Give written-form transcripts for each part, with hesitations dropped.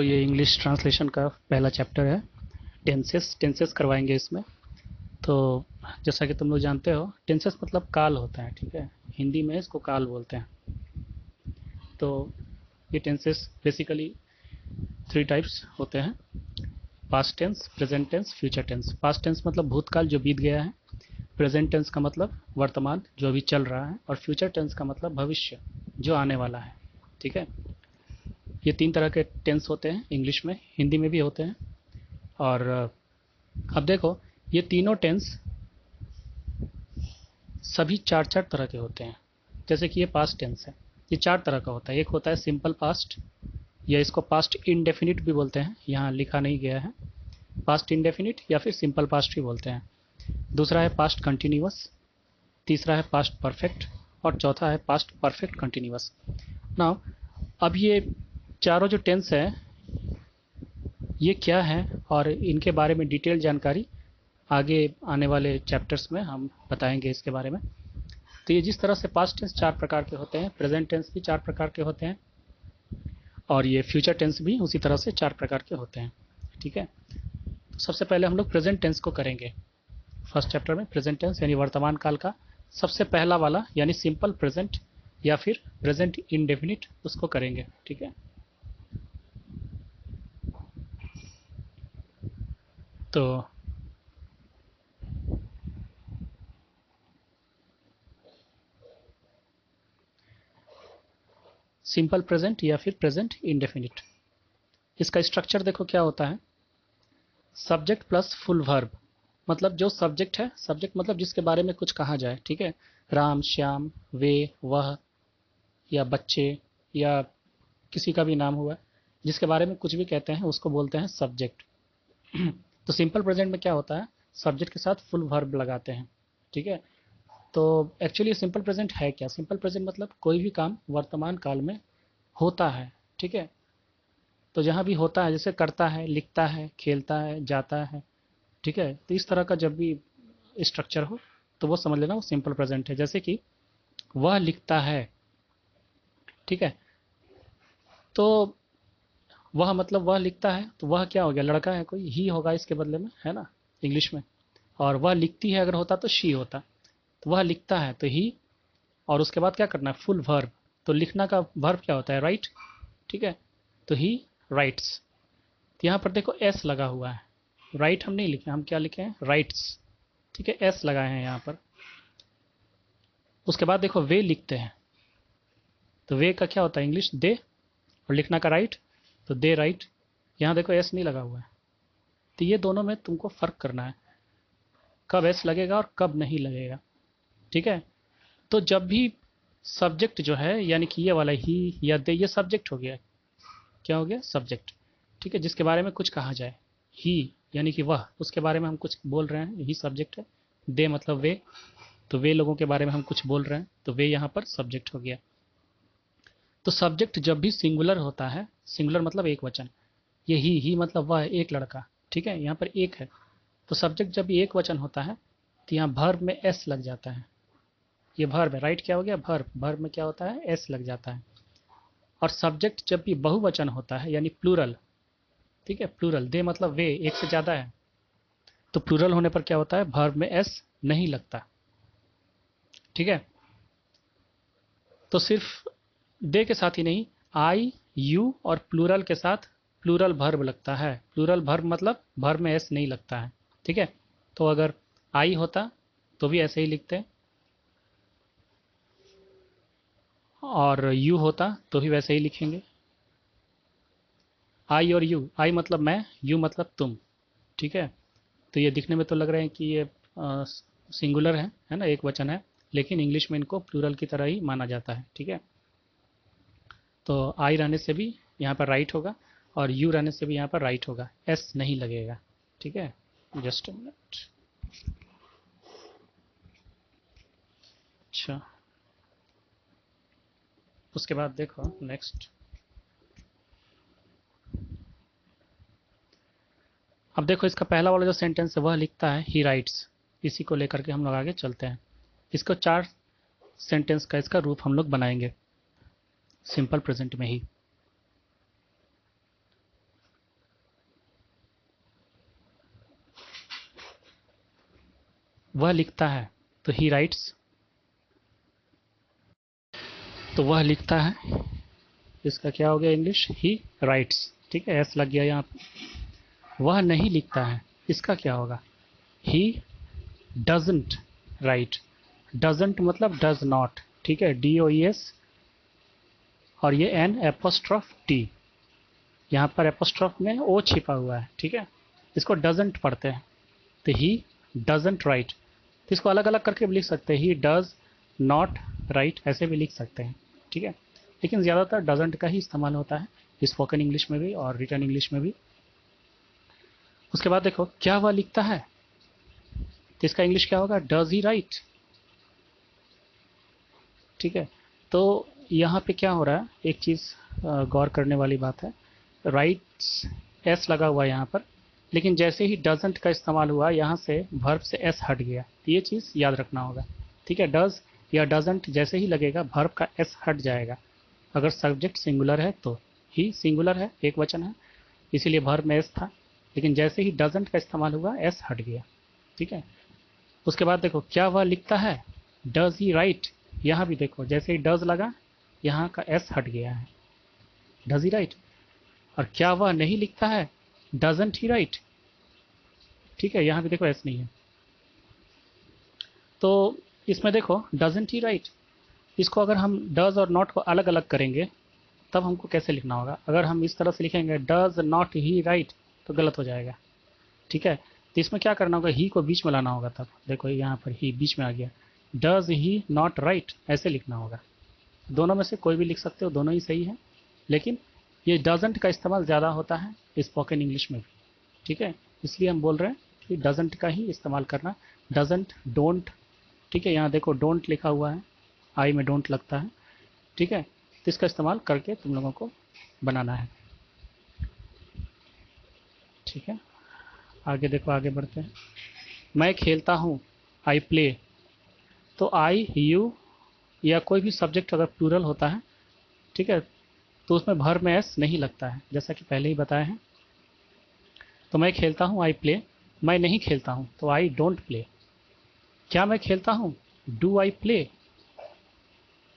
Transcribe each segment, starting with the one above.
ये English translation का पहला चैप्टर है। टेंसेस करवाएंगे इसमें। तो जैसा कि तुम लोग जानते हो, टेंसेस मतलब काल होता है, ठीक है। हिंदी में इसको काल बोलते हैं। तो ये टेंसेस बेसिकली थ्री टाइप्स होते हैं: past tense, present tense, future tense. Past tense मतलब भूतकाल जो बीत गया है, प्रेजेंट टेंस का मतलब वर्तमान जो अभी चल रहा है, और फ्यूचर टेंस का मतलब भविष्य जो आने वाला है, ठीक है। ये तीन तरह के टेंस होते हैं इंग्लिश में, हिंदी में भी होते हैं। और अब देखो, ये तीनों टेंस सभी चार चार तरह के होते हैं। जैसे कि ये पास्ट टेंस है, ये चार तरह का होता है। एक होता है सिंपल पास्ट, या इसको पास्ट इंडेफिनिट भी बोलते हैं, यहाँ लिखा नहीं गया है। पास्ट इंडेफिनिट या फिर सिंपल पास्ट भी बोलते हैं। दूसरा है पास्ट कंटिन्यूअस, तीसरा है पास्ट परफेक्ट, और चौथा है पास्ट परफेक्ट कंटिन्यूअस। नाउ अब ये चारों जो टेंस है ये क्या है, और इनके बारे में डिटेल जानकारी आगे आने वाले चैप्टर्स में हम बताएंगे इसके बारे में। तो ये जिस तरह से पास्ट टेंस चार प्रकार के होते हैं, प्रेजेंट टेंस भी चार प्रकार के होते हैं, और ये फ्यूचर टेंस भी उसी तरह से चार प्रकार के होते हैं, ठीक है। तो सबसे पहले हम लोग प्रेजेंट टेंस को करेंगे। फर्स्ट चैप्टर में प्रेजेंट टेंस यानी वर्तमान काल का सबसे पहला वाला यानी सिंपल प्रेजेंट या फिर प्रेजेंट इंडेफिनिट, उसको करेंगे, ठीक है। तो सिंपल प्रेजेंट या फिर प्रेजेंट इंडेफिनिट, इसका स्ट्रक्चर देखो क्या होता है। सब्जेक्ट प्लस फुल वर्ब, मतलब जो सब्जेक्ट है, सब्जेक्ट मतलब जिसके बारे में कुछ कहा जाए, ठीक है। राम, श्याम, वे, वह, या बच्चे, या किसी का भी नाम हुआ, जिसके बारे में कुछ भी कहते हैं उसको बोलते हैं सब्जेक्ट। तो सिंपल प्रेजेंट में क्या होता है, सब्जेक्ट के साथ फुल वर्ब लगाते हैं, ठीक है। तो एक्चुअली सिंपल प्रेजेंट है क्या? सिंपल प्रेजेंट मतलब कोई भी काम वर्तमान काल में होता है, ठीक है। तो जहाँ भी होता है, जैसे करता है, लिखता है, खेलता है, जाता है, ठीक है। तो इस तरह का जब भी स्ट्रक्चर हो तो वो समझ लेना वो सिंपल प्रेजेंट है। जैसे कि वह लिखता है, ठीक है। तो वह मतलब वह लिखता है, तो वह क्या हो गया, लड़का है कोई, ही होगा इसके बदले में, है ना, इंग्लिश में। और वह लिखती है अगर होता तो शी होता। तो वह लिखता है तो ही, और उसके बाद क्या करना है, फुल वर्ब। तो लिखना का वर्ब क्या होता है, राइट, ठीक है। तो ही राइट्स। तो यहाँ पर देखो एस लगा हुआ है, राइट हम नहीं लिखे, हम क्या लिखे हैं, राइट्स, ठीक है, एस लगाए हैं यहाँ पर। उसके बाद देखो वे लिखते हैं, तो वे का क्या होता है इंग्लिश, दे, और लिखना का राइट, तो दे राइट। यहाँ देखो एस नहीं लगा हुआ है। तो ये दोनों में तुमको फर्क करना है, कब एस लगेगा और कब नहीं लगेगा, ठीक है। तो जब भी सब्जेक्ट जो है, यानी कि ये वाला ही या दे, ये सब्जेक्ट हो गया, क्या हो गया, सब्जेक्ट, ठीक है, जिसके बारे में कुछ कहा जाए। ही यानी कि वह, उसके बारे में हम कुछ बोल रहे हैं, ही सब्जेक्ट है। दे मतलब वे, तो वे लोगों के बारे में हम कुछ बोल रहे हैं, तो वे यहाँ पर सब्जेक्ट हो गया। तो सब्जेक्ट जब भी सिंगुलर होता है, सिंगुलर मतलब एक वचन, ये ही मतलब वह एक लड़का, ठीक है, यहाँ पर एक है। तो सब्जेक्ट जब भी एक वचन होता है तो यहाँ भर्ब में एस लग जाता है। ये भर्ब है, राइट, क्या हो गया, भर्ब, भर्ब में क्या होता है, एस लग जाता है। और सब्जेक्ट जब भी बहुवचन होता है यानी प्लूरल, ठीक है, प्लूरल, दे मतलब वे, एक से ज्यादा है, तो प्लूरल होने पर क्या होता है, भर्ब में एस नहीं लगता, ठीक है। तो सिर्फ दे के साथ ही नहीं, आई, यू और प्लूरल के साथ प्लूरल भर्ब लगता है। प्लूरल भर्ब मतलब भर्ब में एस नहीं लगता है, ठीक है। तो अगर आई होता तो भी ऐसे ही लिखते हैं, और यू होता तो भी वैसे ही लिखेंगे। आई और यू, आई मतलब मैं, यू मतलब तुम, ठीक है। तो ये दिखने में तो लग रहे हैं कि ये सिंगुलर है ना, एक वचन है, लेकिन इंग्लिश में इनको प्लूरल की तरह ही माना जाता है, ठीक है। तो आई रहने से भी यहाँ पर राइट होगा, और यू रहने से भी यहाँ पर राइट होगा, एस नहीं लगेगा, ठीक है। Just a minute. अच्छा, उसके बाद देखो नेक्स्ट। अब देखो इसका पहला वाला जो सेंटेंस है, वह लिखता है, ही राइट्स। इसी को लेकर के हम लोग आगे चलते हैं। इसको चार सेंटेंस का इसका रूप हम लोग बनाएंगे सिंपल प्रेजेंट में ही। वह लिखता है, तो ही राइट्स। तो वह लिखता है, इसका क्या हो गया इंग्लिश, ही राइट्स। ठीक है, एस लग गया यहाँ पे। वह नहीं लिखता है, इसका क्या होगा, ही डजंट राइट। डजंट मतलब डज नॉट। ठीक है, DOES और ये एन एपोस्ट्रॉफ टी, यहाँ पर एपोस्ट्रॉफ में ओ छिपा हुआ है। ठीक है, इसको डजंट पढ़ते हैं, तो ही डजंट राइट। तो इसको अलग अलग करके भी लिख सकते हैं, ही डज नॉट राइट, ऐसे भी लिख सकते हैं। ठीक है, लेकिन ज़्यादातर डजंट का ही इस्तेमाल होता है, स्पोकन इंग्लिश में भी और रिटन इंग्लिश में भी। उसके बाद देखो, क्या वह लिखता है, तो इसका इंग्लिश क्या होगा, डज ही राइट। ठीक है, तो यहाँ पे क्या हो रहा है, एक चीज़ गौर करने वाली बात है, राइट्स एस लगा हुआ है यहाँ पर, लेकिन जैसे ही डजंट का इस्तेमाल हुआ, यहाँ से वर्ब से एस हट गया, तो ये चीज़ याद रखना होगा। ठीक है, डज या डजंट जैसे ही लगेगा, वर्ब का एस हट जाएगा। अगर सब्जेक्ट सिंगुलर है तो ही सिंगुलर है, एक वचन है, इसीलिए वर्ब में एस था, लेकिन जैसे ही डजंट का इस्तेमाल हुआ, एस हट गया। ठीक है, उसके बाद देखो, क्या वह लिखता है, डज ही राइट। यहाँ भी देखो, जैसे ही डज लगा, यहाँ का एस हट गया है, डज ही राइट। और क्या वह नहीं लिखता है, डजंट ही राइट। ठीक है, यहाँ भी देखो एस नहीं है, तो इसमें देखो डजंट ही राइट। इसको अगर हम डज और नॉट को अलग अलग करेंगे, तब हमको कैसे लिखना होगा, अगर हम इस तरह से लिखेंगे डज नॉट ही राइट, तो गलत हो जाएगा। ठीक है, तो इसमें क्या करना होगा, ही को बीच में लाना होगा, तब देखो यहाँ पर ही बीच में आ गया, डज ही नॉट राइट, ऐसे लिखना होगा। दोनों में से कोई भी लिख सकते हो, दोनों ही सही है, लेकिन ये डजंट का इस्तेमाल ज़्यादा होता है स्पोकन इंग्लिश में भी। ठीक है, इसलिए हम बोल रहे हैं कि डजंट का ही इस्तेमाल करना, डजंट, डोंट। ठीक है, यहाँ देखो डोंट लिखा हुआ है, आई में डोंट लगता है। ठीक है, तो इसका इस्तेमाल करके तुम लोगों को बनाना है। ठीक है, आगे देखो, आगे बढ़ते हैं। मैं खेलता हूँ, आई प्ले। तो आई, यू या कोई भी सब्जेक्ट अगर प्लूरल होता है, ठीक है, तो उसमें भर में एस नहीं लगता है, जैसा कि पहले ही बताया है। तो मैं खेलता हूँ, आई प्ले। मैं नहीं खेलता हूँ, तो आई डोंट प्ले। क्या मैं खेलता हूँ, डू आई प्ले।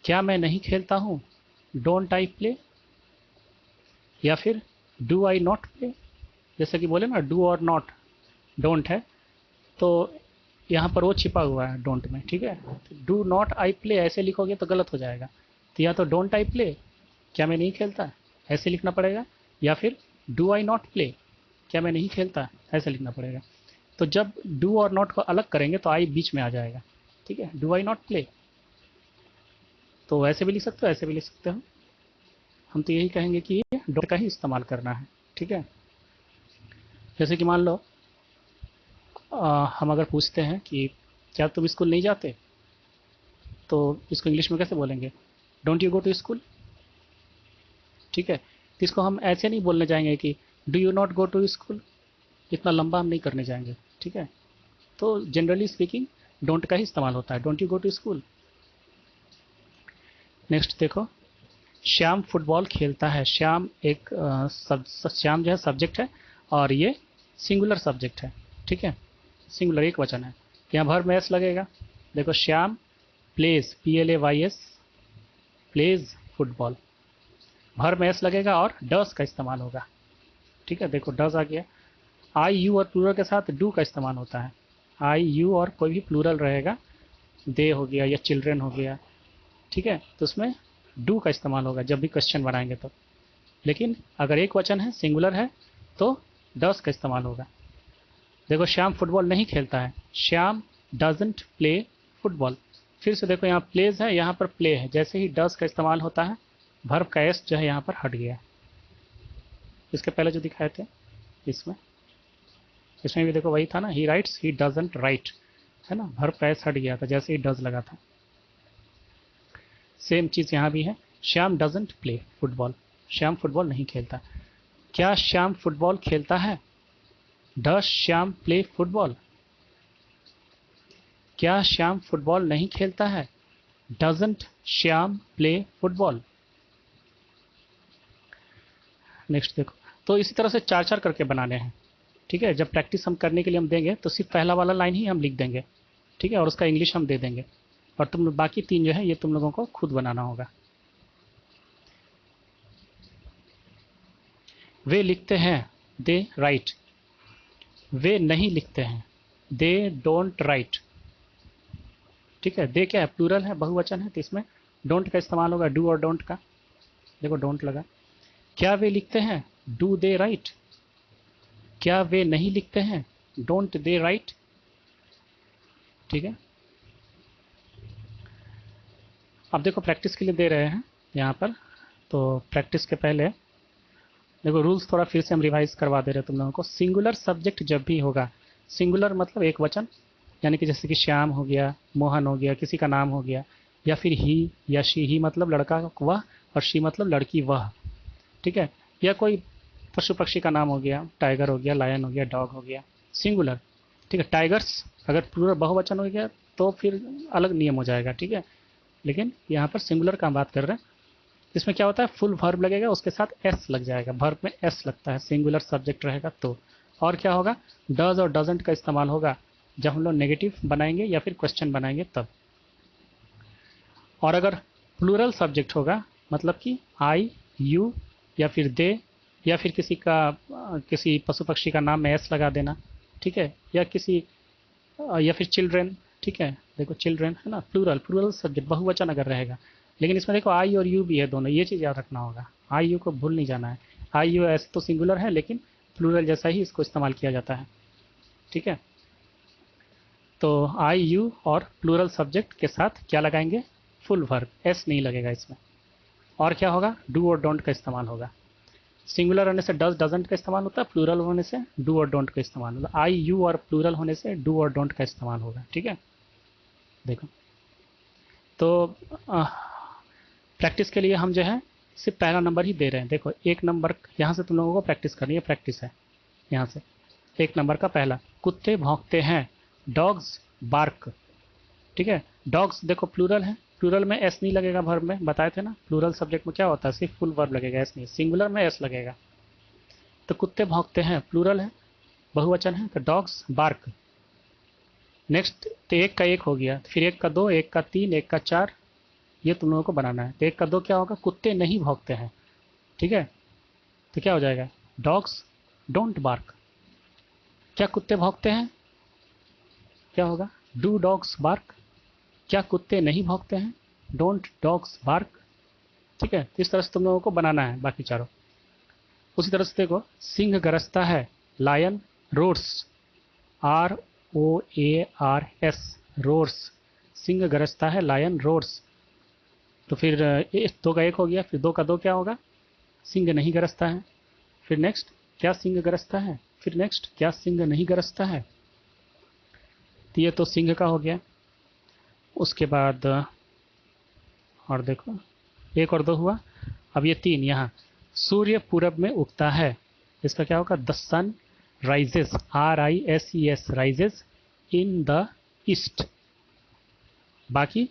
क्या मैं नहीं खेलता हूँ, डोंट आई प्ले। या फिर डू आई नॉट प्ले, जैसे कि बोले ना डू और नॉट, डोंट है, तो यहाँ पर वो छिपा हुआ है डोंट में। ठीक है, डू नॉट आई प्ले ऐसे लिखोगे तो गलत हो जाएगा, तो या तो डोंट आई प्ले, क्या मैं नहीं खेलता, ऐसे लिखना पड़ेगा, या फिर डू आई नॉट प्ले, क्या मैं नहीं खेलता, ऐसे लिखना पड़ेगा। तो जब डू और नॉट को अलग करेंगे तो आई बीच में आ जाएगा। ठीक है, डू आई नॉट प्ले, तो ऐसे भी लिख सकते हो, ऐसे भी लिख सकते हो। हम तो यही कहेंगे कि डोंट का ही इस्तेमाल करना है। ठीक है, जैसे कि मान लो हम अगर पूछते हैं कि क्या तुम स्कूल नहीं जाते, तो इसको इंग्लिश में कैसे बोलेंगे, don't you go to school. ठीक है, तो इसको हम ऐसे नहीं बोलने जाएंगे कि do you not go to school, इतना लंबा हम नहीं करने जाएंगे। ठीक है, तो जनरली स्पीकिंग डोंट का ही इस्तेमाल होता है, don't you go to school. Next देखो, श्याम फुटबॉल खेलता है। श्याम एक श्याम जो है सब्जेक्ट है, और ये सिंगुलर सब्जेक्ट है। ठीक है, सिंगुलर एक वचन है, यहाँ भर में एस लगेगा। देखो, Shyam plays, PLAYS, plays football, भर में एस लगेगा और डस का इस्तेमाल होगा। ठीक है, देखो डस आ गया। आई, यू और प्लूरल के साथ डू का इस्तेमाल होता है। आई, यू और कोई भी प्लूरल रहेगा, दे हो गया या चिल्ड्रेन हो गया, ठीक है, तो उसमें डू का इस्तेमाल होगा जब भी क्वेश्चन बनाएंगे तो। लेकिन अगर एक वचन है, सिंगुलर है, तो डस का इस्तेमाल होगा। देखो, श्याम फुटबॉल नहीं खेलता है, श्याम डजंट प्ले फुटबॉल। फिर से देखो, यहाँ प्लेज है, यहाँ पर प्ले है, जैसे ही डस का इस्तेमाल होता है, वर्ब का एस जो है यहाँ पर हट गया। इसके पहले जो दिखाए थे इसमें इसमें भी देखो वही था ना, ही राइट्स, ही डजंट राइट, है ना, वर्ब का एस हट गया था जैसे ही डज लगा था। सेम चीज़ यहाँ भी है, Shyam doesn't play football, Shyam football नहीं खेलता। क्या श्याम फुटबॉल खेलता है, डज श्याम प्ले फुटबॉल। क्या श्याम फुटबॉल नहीं खेलता है, doesn't Shyam play football. Next देखो, तो इसी तरह से चार चार करके बनाने हैं। ठीक है, जब प्रैक्टिस हम करने के लिए हम देंगे तो सिर्फ पहला वाला लाइन ही हम लिख देंगे, ठीक है, और उसका इंग्लिश हम दे देंगे, और तुम बाकी 3 जो है ये तुम लोगों को खुद बनाना होगा। वे लिखते हैं, दे राइट। वे नहीं लिखते हैं, दे डोंट राइट। ठीक है, दे क्या है, प्लूरल है, बहुवचन है, तो इसमें डोंट का इस्तेमाल होगा, डू और डोंट का। देखो डोंट लगा। क्या वे लिखते हैं, डू दे राइट। क्या वे नहीं लिखते हैं, डोंट दे राइट। ठीक है, अब देखो प्रैक्टिस के लिए दे रहे हैं यहाँ पर, तो प्रैक्टिस के पहले देखो रूल्स थोड़ा फिर से हम रिवाइज करवा दे रहे हैं तुम लोगों को। सिंगुलर सब्जेक्ट जब भी होगा, सिंगुलर मतलब एक वचन, यानी कि जैसे कि श्याम हो गया, मोहन हो गया, किसी का नाम हो गया, या फिर ही या शी, ही मतलब लड़का वह और शी मतलब लड़की वह। ठीक है, या कोई पशु पक्षी का नाम हो गया, टाइगर हो गया, लायन हो गया, डॉग हो गया, सिंगुलर। ठीक है, टाइगर्स अगर पूरा बहुवचन हो गया तो फिर अलग नियम हो जाएगा। ठीक है, लेकिन यहाँ पर सिंगुलर का हम बात कर रहे हैं। इसमें क्या होता है, फुल वर्ब लगेगा, उसके साथ एस लग जाएगा, वर्ब में एस लगता है, सिंगुलर सब्जेक्ट रहेगा तो। और क्या होगा, डज और डजंट का इस्तेमाल होगा जब हम लोग नेगेटिव बनाएंगे या फिर क्वेश्चन बनाएंगे तब। और अगर प्लूरल सब्जेक्ट होगा, मतलब कि आई, यू या फिर दे, या फिर किसी पशु पक्षी का नाम में एस लगा देना। ठीक है, या फिर चिल्ड्रेन। ठीक है, देखो चिल्ड्रेन है ना, प्लूरल, प्लूरल सब्जेक्ट, बहुवचन अगर रहेगा। लेकिन इसमें देखो आई और यू भी है दोनों, ये चीज़ याद रखना होगा, आई यू को भूल नहीं जाना है। आई यू ऐसे तो सिंगुलर है, लेकिन प्लूरल जैसा ही इसको इस्तेमाल किया जाता है। ठीक है, तो आई यू और प्लूरल सब्जेक्ट के साथ क्या लगाएंगे, फुल वर्ब, एस नहीं लगेगा इसमें। और क्या होगा, डू और डोंट का इस्तेमाल होगा। सिंगुलर होने से डज डजंट का इस्तेमाल होता है, प्लूरल होने से डू और डोंट का इस्तेमाल होगा। आई यू और प्लूरल होने से डू और डोंट का इस्तेमाल होगा। ठीक है, देखो तो प्रैक्टिस के लिए हम जो है सिर्फ पहला नंबर ही दे रहे हैं। देखो एक नंबर यहाँ से तुम लोगों को प्रैक्टिस करनी है, प्रैक्टिस है यहाँ से। एक नंबर का पहला, कुत्ते भौंकते हैं, डॉग्स बार्क। ठीक है, डॉग्स देखो प्लूरल है, प्लूरल में एस नहीं लगेगा, वर्ब में बताए थे ना, प्लूरल सब्जेक्ट में क्या होता है, सिर्फ फुल वर्ब लगेगा, एस नहीं। सिंगुलर में एस लगेगा। तो कुत्ते भौंकते हैं प्लूरल है, बहुवचन है, तो डॉग्स बार्क। नेक्स्ट, तो एक का एक हो गया, फिर एक का दो, एक का तीन, एक का चार, ये तुम लोगों को बनाना है। तो एक का दो क्या होगा, कुत्ते नहीं भौंकते हैं। ठीक है, तो क्या हो जाएगा, डॉग्स डोंट बार्क। क्या कुत्ते भौंकते हैं, क्या होगा, डू डॉग्स बार्क। क्या कुत्ते नहीं भौंकते हैं, डोंट डॉग्स बार्क। ठीक है, तो इस तरह से तुम लोगों को बनाना है बाकी चारों। उसी तरह से देखो, सिंह गरजता है, lion roars, R O A R S, roars. सिंह गरजता है, लायन रोर्स। तो फिर दो का एक हो गया, फिर दो का दो क्या होगा, सिंह नहीं गरजता है। फिर नेक्स्ट, क्या सिंह गरजता है, फिर नेक्स्ट, क्या सिंह नहीं गरजता है। तो ये तो सिंह का हो गया। उसके बाद और देखो, एक और दो हुआ, अब ये तीन यहाँ, सूर्य पूरब में उगता है, इसका क्या होगा, the sun rises, RISES, rises in the east. बाकी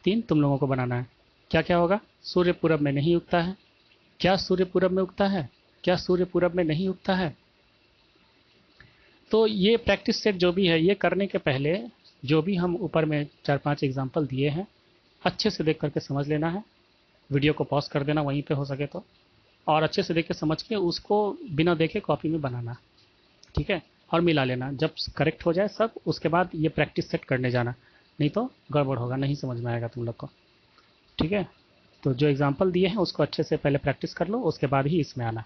तीन तुम लोगों को बनाना है। क्या क्या होगा, सूर्य पूरब में नहीं उगता है, क्या सूर्य पूरब में उगता है, क्या सूर्य पूरब में नहीं उगता है। तो ये प्रैक्टिस सेट जो भी है, ये करने के पहले जो भी हम ऊपर में 4-5 एग्जाम्पल दिए हैं, अच्छे से देख करके समझ लेना है। वीडियो को पॉज कर देना वहीं पे हो सके तो, और अच्छे से देख के समझ के उसको बिना देखे कॉपी में बनाना। ठीक है, और मिला लेना, जब करेक्ट हो जाए सब, उसके बाद ये प्रैक्टिस सेट करने जाना, नहीं तो गड़बड़ होगा, नहीं समझ में आएगा तुम लोग को। ठीक है, तो जो एग्जाम्पल दिए हैं उसको अच्छे से पहले प्रैक्टिस कर लो, उसके बाद ही इसमें आना।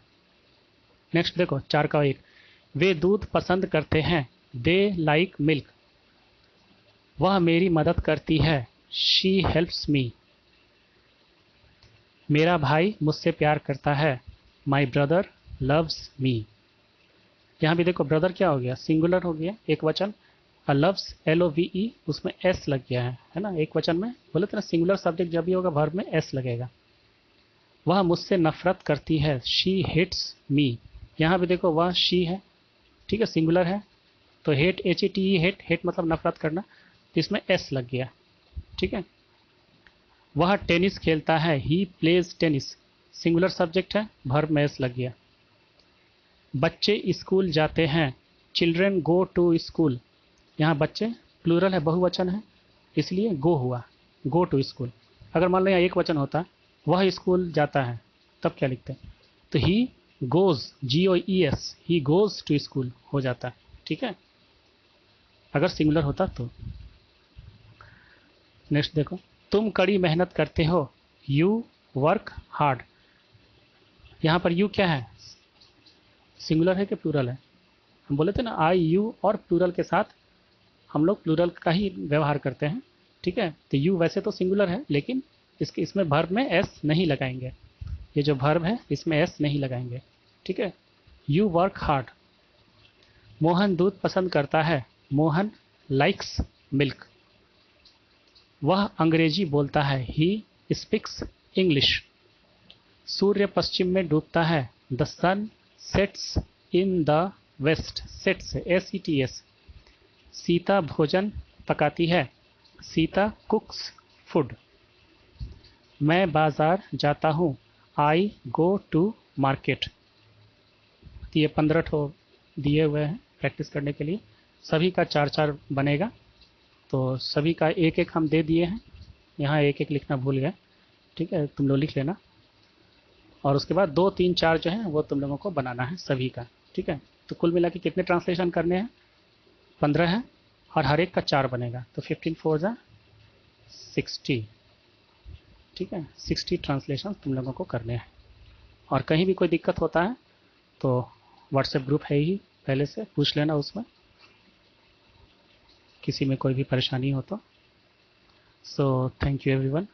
नेक्स्ट देखो, 4 का 1, वे दूध पसंद करते हैं, दे लाइक मिल्क। वह मेरी मदद करती है, शी हेल्प्स मी। मेरा भाई मुझसे प्यार करता है, माई ब्रदर लव्स मी। यहाँ भी देखो ब्रदर क्या हो गया, सिंगुलर हो गया, एक वचन। लव्स LOVE, उसमें एस लग गया है ना, एक वचन में बोले तो ना, सिंगुलर सब्जेक्ट जब भी होगा वर्ब में एस लगेगा। वह मुझसे नफरत करती है, शी हेट्स मी। यहाँ भी देखो वह शी है, ठीक है, सिंगुलर है, तो हेट HATE, हेट, हेट मतलब नफरत करना, तो इसमें एस लग गया। ठीक है, वह टेनिस खेलता है, he plays tennis, singular subject है, वर्ब में एस लग गया। बच्चे स्कूल जाते हैं, चिल्ड्रेन गो टू स्कूल। यहाँ बच्चे प्लूरल है, बहुवचन है, इसलिए गो हुआ, गो टू स्कूल। अगर मान लो यहाँ एक वचन होता, वह स्कूल जाता है, तब क्या लिखते हैं? तो he goes, GOES, he goes to school हो जाता है। ठीक है, अगर सिंगुलर होता तो। नेक्स्ट देखो, तुम कड़ी मेहनत करते हो, यू वर्क हार्ड। यहाँ पर यू क्या है, सिंगुलर है कि प्लूरल है? हम बोले थे ना आई यू और प्लूरल के साथ हम लोग प्लूरल का ही व्यवहार करते हैं। ठीक है, तो यू वैसे तो सिंगुलर है, लेकिन इसमें वर्ब में एस नहीं लगाएंगे। ये जो वर्ब है इसमें एस नहीं लगाएंगे। ठीक है, यू वर्क हार्ड। मोहन दूध पसंद करता है, मोहन लाइक्स मिल्क। वह अंग्रेजी बोलता है, ही स्पीक्स इंग्लिश। सूर्य पश्चिम में डूबता है, the sun sets in the west. Sets, SETS। Sita भोजन पकाती है, सीता कुक्स फूड। मैं बाजार जाता हूँ, आई गो टू मार्केट। तो ये 15 ठो दिए हुए हैं प्रैक्टिस करने के लिए, सभी का 4-4 बनेगा। तो सभी का एक एक हम दे दिए हैं, यहाँ एक एक लिखना भूल गए। ठीक है, तुम लोग लिख लेना, और उसके बाद 2, 3, 4 जो है वो तुम लोगों को बनाना है सभी का। ठीक है, तो कुल मिला के कितने ट्रांसलेशन करने हैं? 15 है, और हर एक का 4 बनेगा, तो 15 4 जा 60। ठीक है, 60 ट्रांसलेशन तुम लोगों को करने हैं। और कहीं भी कोई दिक्कत होता है तो व्हाट्सएप ग्रुप है ही, पहले से पूछ लेना उसमें, किसी में कोई भी परेशानी हो तो। So thank you everyone.